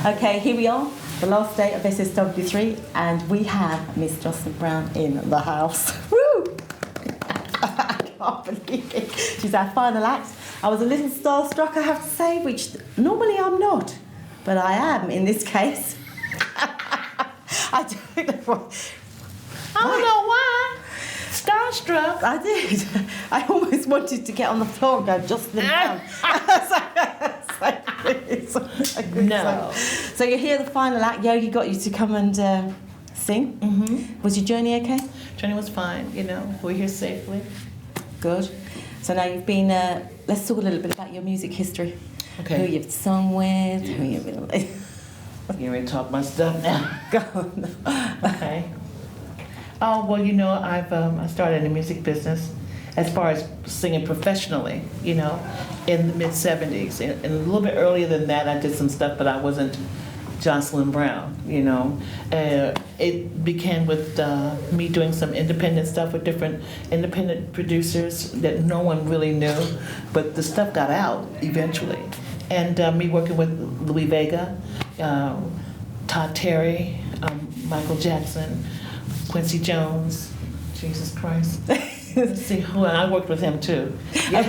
Okay, here we are, the last day of SSW3, and we have Miss Jocelyn Brown in the house. Woo! I can't believe it. She's our final act. I was a little starstruck, I have to say, which normally I'm not, but I am in this case. I don't know why. Starstruck. I did. I almost wanted to get on the floor and go, Jocelyn Brown. No. So you're here, the final act. Yogi got you to come and sing. Mm-hmm. Was your journey okay? Journey was fine, you know. We're here safely. Good. So now you've been, let's talk a little bit about your music history. Okay. Who you've sung with, who you've been with. You ready to talk my stuff now? Go on. Okay. Oh, well, you know, I started in the music business as far as singing professionally, you know, in the mid-'70s. And a little bit earlier than that, I did some stuff, but I wasn't Jocelyn Brown, you know. It began with me doing some independent stuff with different independent producers that no one really knew, but the stuff got out eventually. And me working with Louis Vega, Todd Terry, Michael Jackson, Quincy Jones, Jesus Christ. Let's see who I worked with him too. Yeah.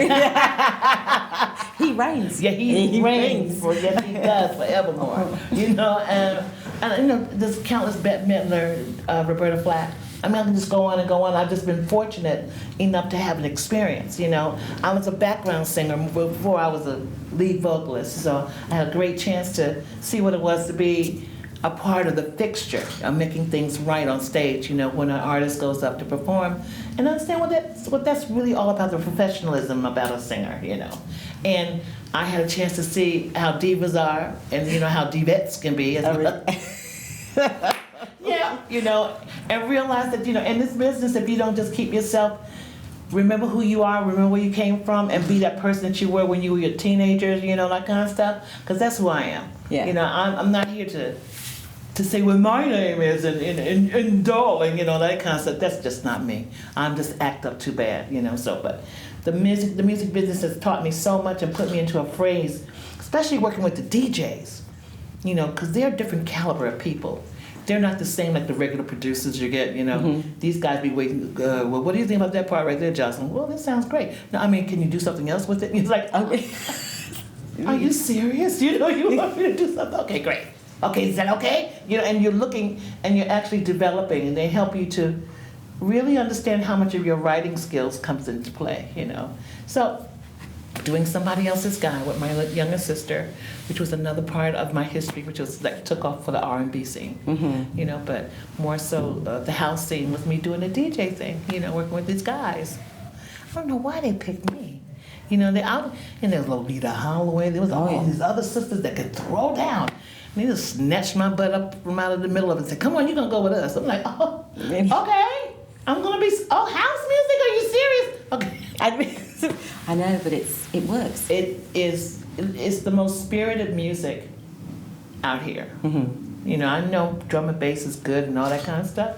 He reigns. Yeah, he reigns. Yes, he does forevermore. You know, and you know, there's countless Bette Midler, Roberta Flack. I mean, I can just go on and go on. I've just been fortunate enough to have an experience. You know, I was a background singer before I was a lead vocalist, so I had a great chance to see what it was to be a part of the fixture of making things right on stage, you know, when an artist goes up to perform, and understand what that's really all about, the professionalism about a singer, you know. And I had a chance to see how divas are, and you know, how divettes can be as well. Yeah, you know, and realize that, you know, in this business, if you don't just keep yourself, remember who you are, remember where you came from, and be that person that you were when you were your teenagers, you know, that kind of stuff, because that's who I am. Yeah. You know, I'm not here to say what my name is and darling, you know, that kind of stuff. That's just not me. I'm just act up too bad, you know. So, but the music business has taught me so much and put me into a phrase, especially working with the DJs, you know, because they're a different caliber of people. They're not the same like the regular producers you get, you know. Mm-hmm. These guys be waiting, well, what do you think about that part right there, Jocelyn? Well, that sounds great. No, I mean, can you do something else with it? And he's like, okay. Are you serious? You know, you want me to do something? Okay, great. Okay, is that okay? You know, and you're looking and you're actually developing, and they help you to really understand how much of your writing skills comes into play, you know. So, doing Somebody Else's Guy with my younger sister, which was another part of my history, which was like took off for the R&B scene, mm-hmm. you know, but more so the house scene was me doing the DJ thing, you know, working with these guys. I don't know why they picked me. You know, and there was Lolita Holloway, there was all these other sisters that could throw down. And they just snatched my butt up from out of the middle of it and said, come on, you're going to go with us. I'm like, oh, okay. I'm going to be, house music? Are you serious? Okay. I know, but it works. It's the most spirited music out here. Mm-hmm. You know, I know drum and bass is good and all that kind of stuff,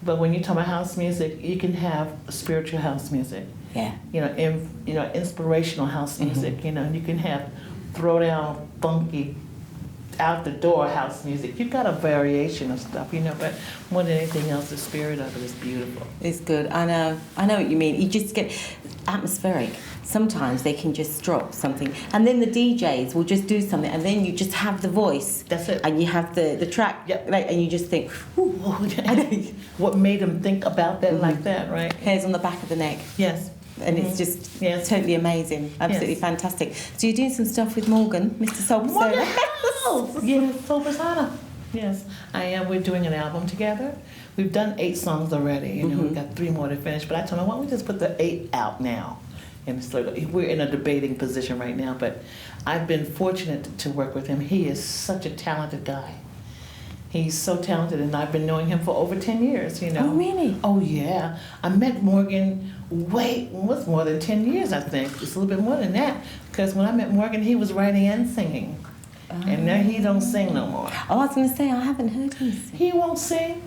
but when you talk about house music, you can have spiritual house music. Yeah. You know, inspirational house music. Mm-hmm. You know, you can have throwdown, funky, out the door house music. You've got a variation of stuff, you know, but more than anything else, the spirit of it is beautiful. It's good. I know what you mean. You just get atmospheric. Sometimes they can just drop something, and then the DJs will just do something, and then you just have the voice. That's it. And you have the track, yep. Like, and you just think, what made them think about that, mm-hmm. like that, right? Hairs on the back of the neck. Yes. And mm-hmm. it's just totally amazing, absolutely yes. fantastic. So you're doing some stuff with Morgan, Mr. Soul Persona. Yes, Soul Persona. Yes, I am. We're doing an album together. We've done 8 songs already. You know, mm-hmm. we've got 3 more to finish. But I told him, why don't we just put the 8 out now? And it's like, we're in a debating position right now. But I've been fortunate to work with him. He is such a talented guy. He's so talented, and I've been knowing him for over 10 years, you know. Oh, really? Oh, yeah. I met Morgan what's more than 10 years, I think. It's a little bit more than that. Because when I met Morgan, he was writing and singing. And now he don't sing no more. Oh, I was going to say, I haven't heard him sing. He won't sing.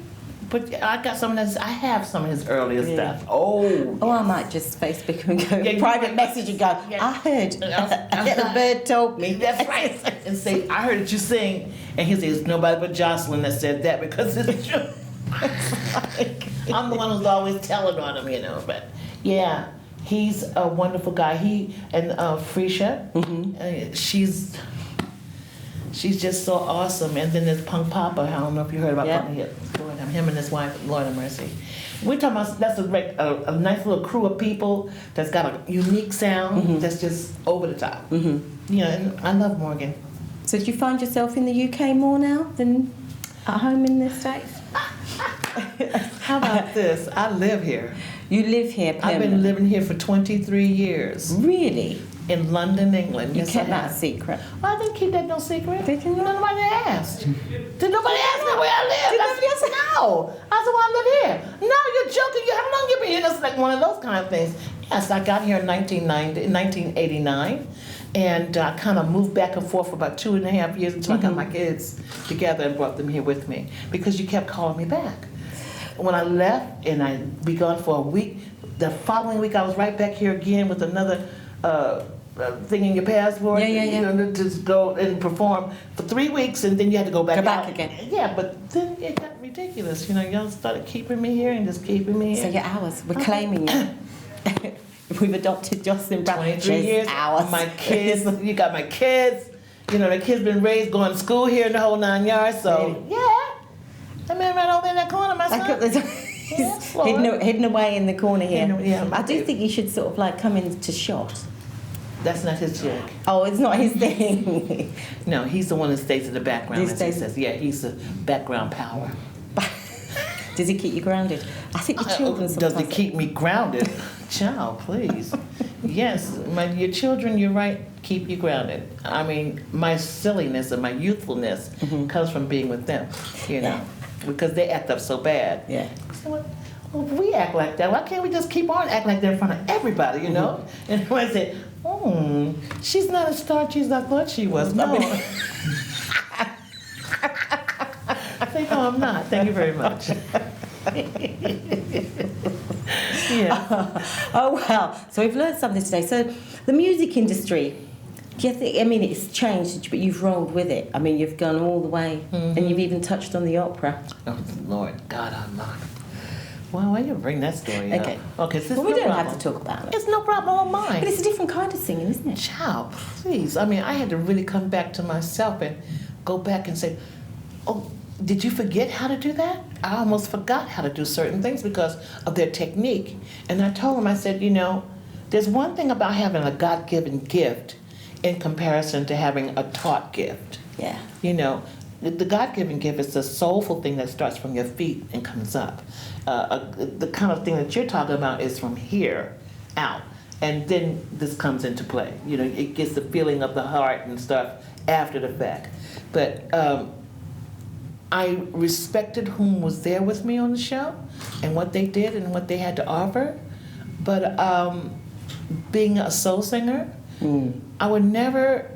But I got some of his. I have some of his earlier stuff. Oh, I might just Facebook him and go private message and go. I heard. The bird told me. That's right. And say, I heard that you sing, and he says, nobody but Jocelyn that said that because it's true. I'm the one who's always telling on him, you know. But yeah, he's a wonderful guy. He and Freisha, she's just so awesome. And then there's Punk Papa. I don't know if you heard about Punk. Him and his wife, Lord have mercy. We're talking about that's a nice little crew of people that's got a unique sound that's just over the top. You know, and I love Morgan. So do you find yourself in the UK more now than at home in the States? How about this? I live here. You live here permanently? I've been living here for 23 years. Really? In London, England. You Yes, kept I that have. a secret? Well, I didn't keep that no secret. Did you not? Nobody asked. Did nobody ask me where I live? Did nobody ask? No. I said, well, I live here. No, you're joking. How long you been here? It's like one of those kind of things. Yes, I got here in 1989. And I kind of moved back and forth for about 2.5 years until I got my kids together and brought them here with me. Because you kept calling me back. When I left and I'd be gone for a week, the following week I was right back here again with another thing in your passport. You know, to go and perform for 3 weeks, and then you had to go back out again. Yeah, but then it got ridiculous. You know, y'all started keeping me here and just keeping me here. So you're ours. We're claiming you. We've adopted Jocelyn Brown. 23 years. Ours. My kids. You got my kids. You know, the kids been raised going to school here in the whole 9 yards. So yeah, I mean right over in that corner, my son. He's hidden away in the corner here. I do baby. think you should sort of like come into shot. That's not his chick. Oh, it's not his thing. No, he's the one that stays in the background. He As he stays- says, yeah, he's the background power. Does he keep you grounded? I think the children Does sometimes... it keep me grounded? Child, please. Yes, your children, you're right, keep you grounded. I mean, my silliness and my youthfulness comes from being with them, you know, because they act up so bad. Yeah. So, well, if we act like that, why can't we just keep on acting like that in front of everybody, you know? And when I say, she's not as starchy as I thought she was. No. I say, no, I'm not. Thank you very much. Yeah. Oh, well. So we've learned something today. So the music industry, do you think, I mean, it's changed, but you've rolled with it. I mean, you've gone all the way, and you've even touched on the opera. Oh, Lord God, I'm not. Well, why you bring that story up? Okay, so well, we don't have to talk about it. It's no problem of mine. But it's a different kind of singing, isn't it? Child, please. I mean, I had to really come back to myself and go back and say, oh, did you forget how to do that? I almost forgot how to do certain things because of their technique. And I told him, I said, you know, there's one thing about having a God-given gift in comparison to having a taught gift. Yeah. You know, the God-given gift is a soulful thing that starts from your feet and comes up. The kind of thing that you're talking about is from here out. And then this comes into play. You know, it gets the feeling of the heart and stuff after the fact. But I respected whom was there with me on the show and what they did and what they had to offer. But being a soul singer, I would never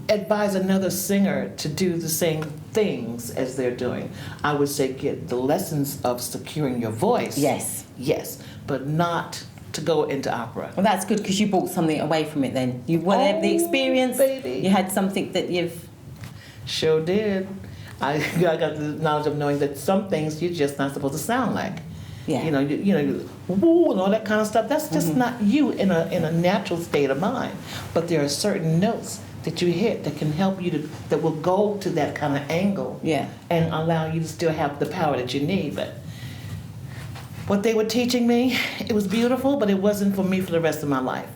advise another singer to do the same things as they're doing. I would say get the lessons of securing your voice. Yes. Yes, but not to go into opera. Well, that's good because you brought something away from it then. You whatever the experience, baby. You had something that you've... Sure did. I got the knowledge of knowing that some things you're just not supposed to sound like. Yeah. You know, woo and all that kind of stuff. That's just not you in a natural state of mind. But there are certain notes that you hit that can help you that will go to that kind of angle. Yeah. And allow you to still have the power that you need. But what they were teaching me, it was beautiful, but it wasn't for me for the rest of my life.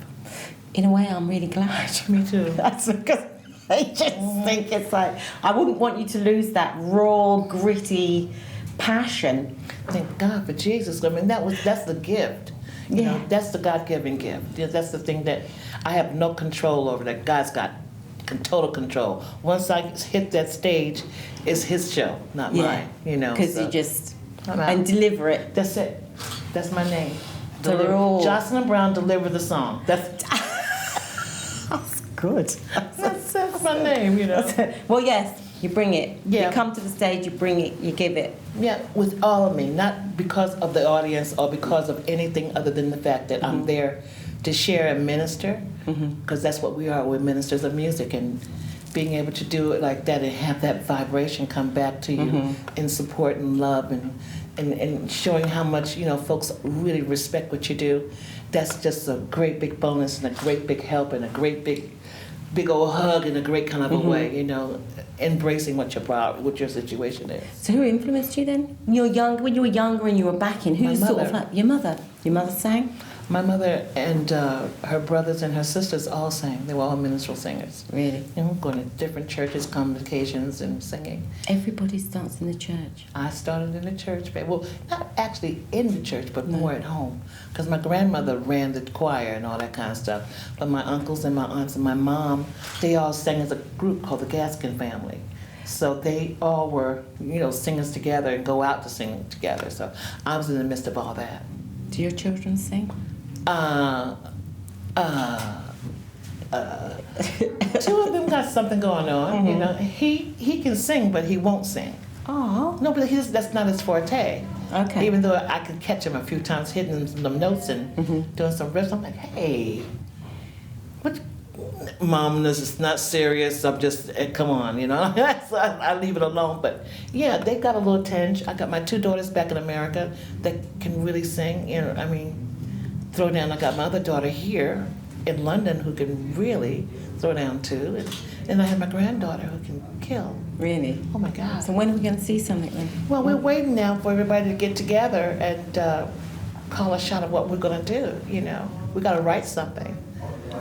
In a way, I'm really glad. Me too. That's because I just think it's like, I wouldn't want you to lose that raw, gritty passion. Thank God for Jesus. I mean, that's the gift. You know, that's the God-given gift. That's the thing that I have no control over, that God's got total control. Once I hit that stage, it's his show, not mine. You know, because so you just I'm out. and deliver it. That's it. That's my name. So we're all... Jocelyn Brown, deliver the song. That's good. That's my name, you know. Well, yes, You bring it. Yeah. You come to the stage, you bring it, you give it. Yeah, with all of me, not because of the audience or because of anything other than the fact that I'm there to share and minister, because that's what we are. We're ministers of music, and being able to do it like that and have that vibration come back to you in support and love and showing how much, you know, folks really respect what you do. That's just a great big bonus and a great big help and a great big old hug in a great kind of a way, you know, embracing what your situation is. So who influenced you then? When you were younger and you were backing, who My sort of mother. like, your mother? Your mother sang? My mother and her brothers and her sisters all sang. They were all minstrel singers. Really? You know, going to different churches, convocations, and singing. Everybody starts in the church. I started in the church, well, not actually in the church, but more at home. Because my grandmother ran the choir and all that kind of stuff. But my uncles and my aunts and my mom, they all sang as a group called the Gaskin family. So they all were, you know, singers together and go out to sing together. So I was in the midst of all that. Do your children sing? Two of them got something going on. You know, he can sing, but he won't sing. Oh. No, but that's not his forte. Okay. Even though I could catch him a few times hitting some notes and doing some riffs, I'm like, hey, what? Mom, this is not serious. I'm just, come on, you know. So I leave it alone. But yeah, they got a little tinge. I got my two daughters back in America that can really sing. You know, I mean, throw down. I got my other daughter here in London who can really throw down too. And I have my granddaughter who can kill. Really? Oh my God. So when are we going to see something then? Well, we're waiting now for everybody to get together and call a shot of what we're going to do. You know, we got to write something.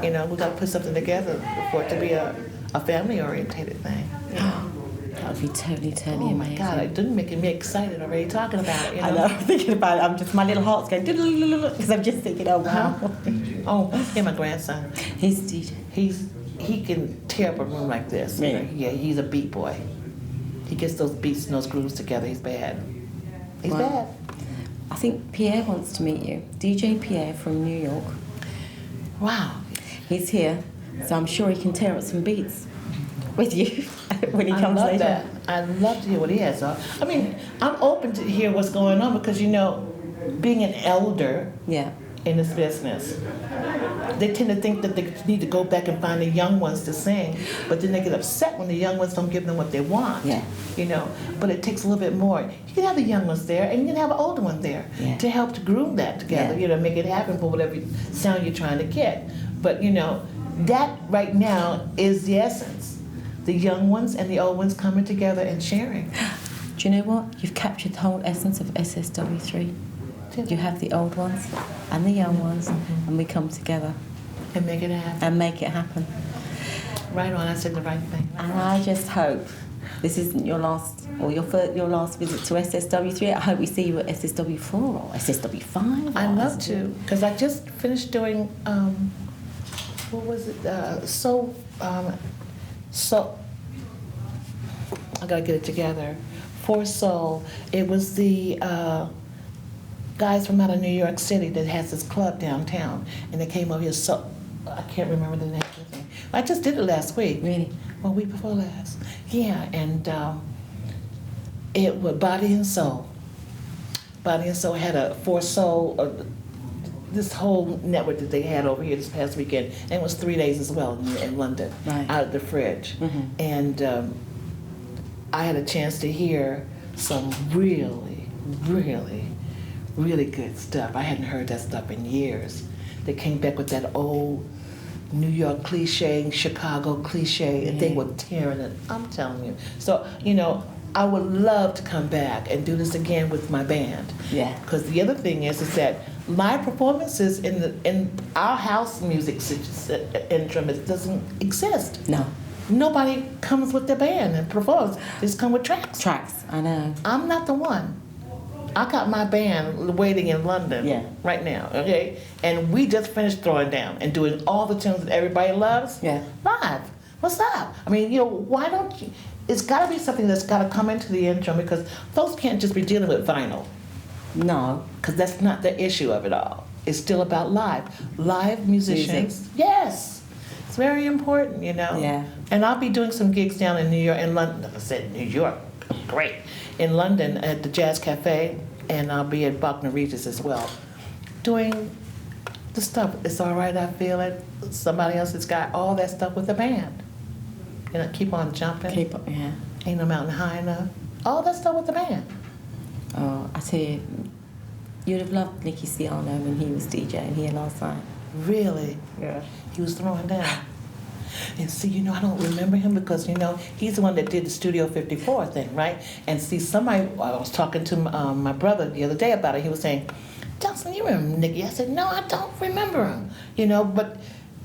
You know, we got to put something together for it to be a family-orientated thing. You know? That would be totally Oh my amazing. God, it didn't make me excited already talking about it. You know? I know, I'm thinking about it. I'm just, my little heart's going, because I'm just thinking, oh wow. Oh, and my grandson. He's DJ. He can tear up a room like this. Yeah. Yeah, he's a beat boy. He gets those beats and those grooves together. He's bad. He's Wow. bad. I think Pierre wants to meet you. DJ Pierre from New York. Wow. He's here, so I'm sure he can tear up some beats with you when he comes I love later. that. I love to hear what he has. I mean, I'm open to hear what's going on because, you know, being an elder Yeah. in this business, they tend to think that they need to go back and find the young ones to sing, but then they get upset when the young ones don't give them what they want. Yeah. You know, but it takes a little bit more. You can have the young ones there, and you can have an older one there to help to groom that together. Yeah. You know, make it happen for whatever sound you're trying to get. But you know, that right now is the essence. The young ones and the old ones coming together and sharing. Do you know what? You've captured the whole essence of SSW3. You have the old ones and the young ones, and we come together And make it happen. and make it happen. Right on, I said the right thing. And I just hope this isn't your last or your last visit to SSW3. I hope we see you at SSW4 or SSW5. I'd love to, because I just finished doing, what was it? So, I gotta get it together. For Soul, it was the guys from out of New York City that has this club downtown, and they came over here. So I can't remember the name of the thing. I just did it last week. Really? Well, week before last. Yeah, and it was Body and Soul. Body and Soul had a For Soul, this whole network that they had over here this past weekend, and it was 3 days as well in London, Right. out of the fridge. And I had a chance to hear some really, really, really good stuff. I hadn't heard that stuff in years. They came back with that old New York cliche, Chicago cliche, and they were tearing it. I'm telling you. So, you know, I would love to come back and do this again with my band. Yeah. Because the other thing is that live performances in our house music interim, it doesn't exist. No. Nobody comes with their band and performs. They just come with tracks. Tracks, I know. I'm not the one. I got my band waiting in London right now, okay? And we just finished throwing down and doing all the tunes that everybody loves live. What's up? I mean, you know, why don't you? It's got to be something that's got to come into the interim because folks can't just be dealing with vinyl. No. Because that's not the issue of it all. It's still about live. Live musicians. Music. Yes. It's very important, you know. Yeah. And I'll be doing some gigs down in New York, in London. Like I said, New York, great. In London at the Jazz Cafe, and I'll be at Buckner Regis as well, doing the stuff. It's all right, I feel it. Somebody else has got all that stuff with the band. You know, keep on jumping. Keep up, yeah. Ain't no mountain high enough. All that stuff with the band. Oh, I tell you, you'd have loved Nicky Ciano when he was DJing here last night. Really? Yeah. He was throwing down. And see, you know, I don't remember him because, you know, he's the one that did the Studio 54 thing, right? And see, I was talking to my brother the other day about it. He was saying, Jocelyn, you remember Nicky? I said, no, I don't remember him. You know, but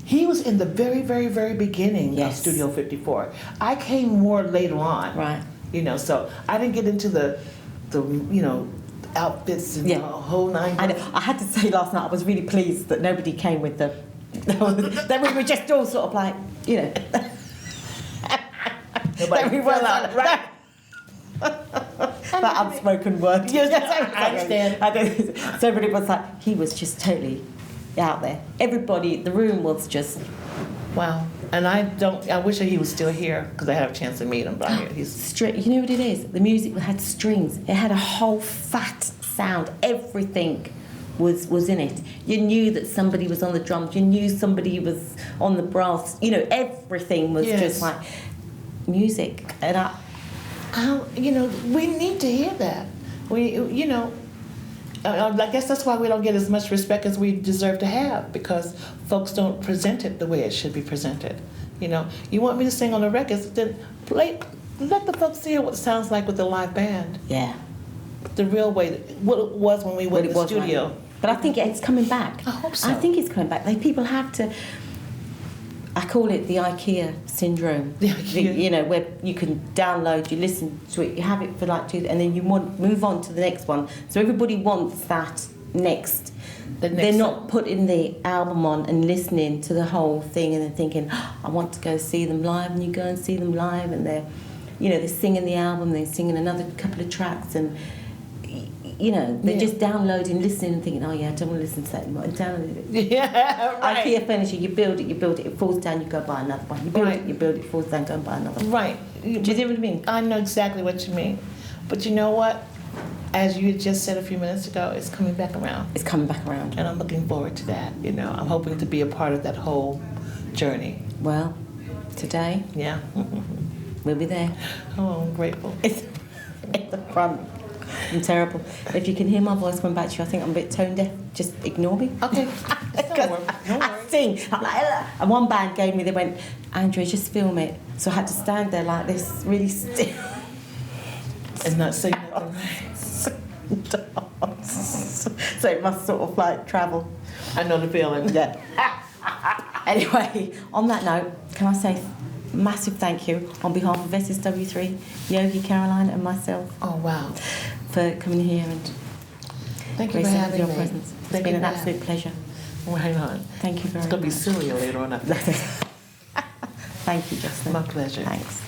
he was in the very, very, very beginning of Studio 54. I came more later on. Right. You know, so I didn't get into the you know, outfits and the whole nine. I had to say last night I was really pleased that nobody came with the. That we were just all sort of like, you know. Nobody we were like, right. That unspoken word. Yes, I understand. So everybody was like, he was just totally out there. Everybody, the room was just. Wow. And I wish that he was still here because I had a chance to meet him. But he's You know what it is? The music had strings. It had a whole fat sound. Everything was in it. You knew that somebody was on the drums. You knew somebody was on the brass. You know, everything was just like music. And you know, we need to hear that. You know, I guess that's why we don't get as much respect as we deserve to have, because folks don't present it the way it should be presented. You know, you want me to sing on the records, then let the folks hear what it sounds like with the live band. Yeah. The real way, what it was when we went to the studio. Right. But I think it's coming back. I hope so. I think it's coming back. People have to. I call it the IKEA syndrome. The IKEA. You know, where you can download, you listen to it, you have it for like 2, and then you move on to the next one. So everybody wants that next. They're not putting the album on and listening to the whole thing and then thinking, oh, I want to go see them live, and you go and see them live, and they're singing the album, they're singing another couple of tracks, and they're just downloading, listening, and thinking, oh yeah, I don't want to listen to that anymore. And download it. Yeah, right. IKEA furniture, you build it, it falls down, you go buy another one. You build it, falls down, go and buy another one. Right. Do you see what I mean? I know exactly what you mean. But you know what? As you just said a few minutes ago, it's coming back around. It's coming back around. And I'm looking forward to that. You know, I'm hoping to be a part of that whole journey. Well, today, yeah, we'll be there. Oh, I'm grateful. It's the front. I'm terrible. If you can hear my voice coming back to you, I think I'm a bit tone deaf. Just ignore me. Okay. Don't worry. I sing. I'm like, ugh. And one band they went, Andrea, just film it. So I had to stand there like this, really still. And not say nothing. So it must sort of like travel. I know the feeling. Yeah. Anyway, on that note, can I say massive thank you on behalf of SSW3, Yogi, Caroline, and myself. Oh, wow. For coming here and thank you for having your me. presence. It's been an absolute pleasure. Right on. Thank you very much. It's going to be silly later on. Thank you, Jocelyn. My pleasure. Thanks.